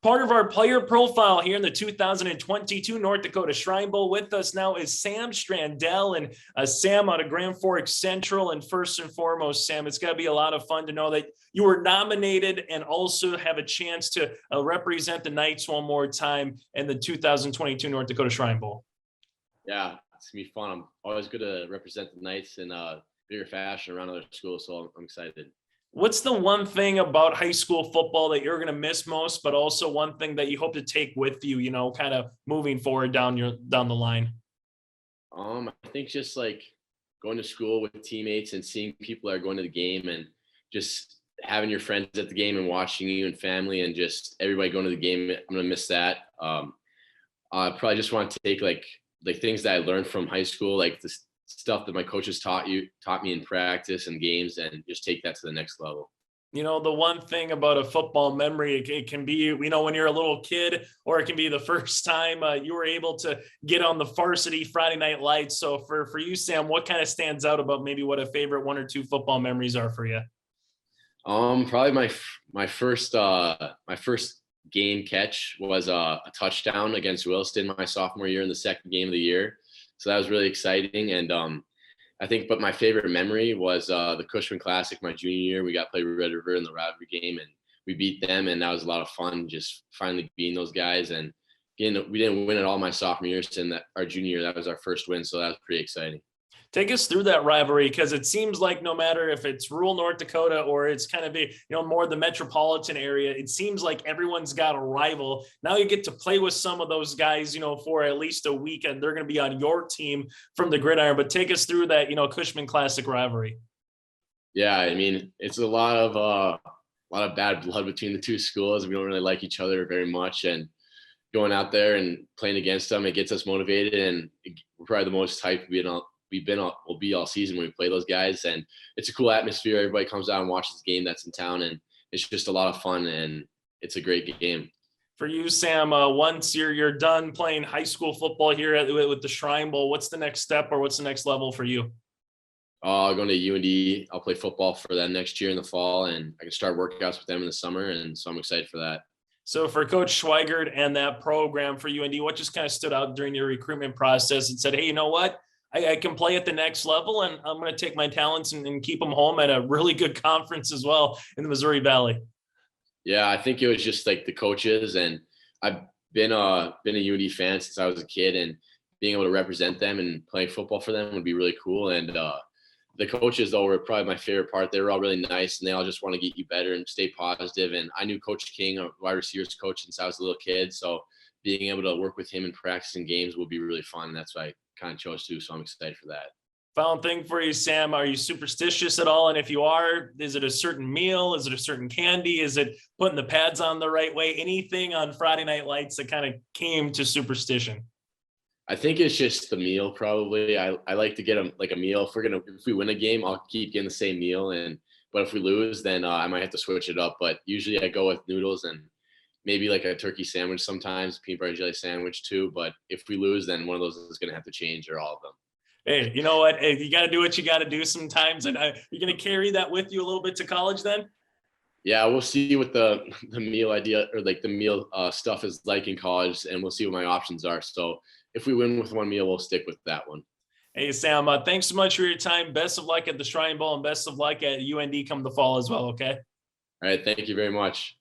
Part of our player profile here in the 2022 North Dakota Shrine Bowl. With us now is Sam Strandell, and Sam out of Grand Forks Central. And first and foremost, Sam, it's got to be a lot of fun to know that you were nominated and also have a chance to represent the Knights one more time in the 2022 North Dakota Shrine Bowl. Yeah, it's gonna be fun. I'm always good to represent the Knights in bigger fashion around other schools, so I'm excited. What's the one thing about high school football that you're going to miss most, but also one thing that you hope to take with you, kind of moving forward down the line? I think just like going to school with teammates and seeing people that are going to the game and just having your friends at the game and watching you and family and just everybody going to the game. I'm going to miss that. I probably just want to take like things that I learned from high school, like this stuff that my coaches taught me in practice and games, and just take that to the next level. The one thing about a football memory, it can be, when you're a little kid, or it can be the first time you were able to get on the varsity Friday Night Lights. So for you, Sam, what kind of stands out about maybe what a favorite one or two football memories are for you? Probably my first game catch was a touchdown against Williston my sophomore year in the second game of the year. So that was really exciting. And I think, but my favorite memory was the Cushman Classic my junior year. We got to play Red River in the rivalry game, and we beat them, and that was a lot of fun, just finally beating those guys. And again, we didn't win at all my sophomore year, so in our junior year, that was our first win. So that was pretty exciting. Take us through that rivalry, because it seems like no matter if it's rural North Dakota or it's kind of more the metropolitan area, it seems like everyone's got a rival. Now you get to play with some of those guys, for at least a week, and they're going to be on your team from the gridiron. But take us through that, Cushman Classic rivalry. Yeah, I mean, it's a lot of bad blood between the two schools. We don't really like each other very much, and going out there and playing against them, it gets us motivated, and we're probably the most hyped we'll be all season when we play those guys. And it's a cool atmosphere. Everybody comes out and watches the game that's in town, and it's just a lot of fun, and it's a great game. For you, Sam, once you're done playing high school football here with the Shrine Bowl, what's the next step, or what's the next level for you? I'll go to UND. I'll play football for them next year in the fall, and I can start workouts with them in the summer, and so I'm excited for that. So for Coach Schweigert and that program for UND, what just kind of stood out during your recruitment process and said, hey, you know what? I can play at the next level, and I'm going to take my talents and keep them home at a really good conference as well in the Missouri Valley? Yeah, I think it was just like the coaches, and I've been a UND fan since I was a kid, and being able to represent them and playing football for them would be really cool. And the coaches, though, were probably my favorite part. They were all really nice, and they all just want to get you better and stay positive. And I knew Coach King, a wide receivers coach, since I was a little kid, so being able to work with him in practice and games will be really fun. And that's why I kind of chose to, so I'm excited for that. Final thing for you, Sam, are you superstitious at all? And if you are, is it a certain meal? Is it a certain candy? Is it putting the pads on the right way? Anything on Friday Night Lights that kind of came to superstition? I think it's just the meal, probably. I like to get a meal. If we win a game, I'll keep getting the same meal. But if we lose, then I might have to switch it up. But usually I go with noodles and maybe like a turkey sandwich sometimes, peanut butter jelly sandwich too. But if we lose, then one of those is going to have to change, or all of them. Hey, you know what? Hey, you got to do what you got to do sometimes. And you're going to carry that with you a little bit to college then? Yeah, we'll see what the meal idea, or like the meal stuff is like in college, and we'll see what my options are. So if we win with one meal, we'll stick with that one. Hey, Sam, thanks so much for your time. Best of luck at the Shrine Bowl, and best of luck at UND come the fall as well, okay? All right, thank you very much.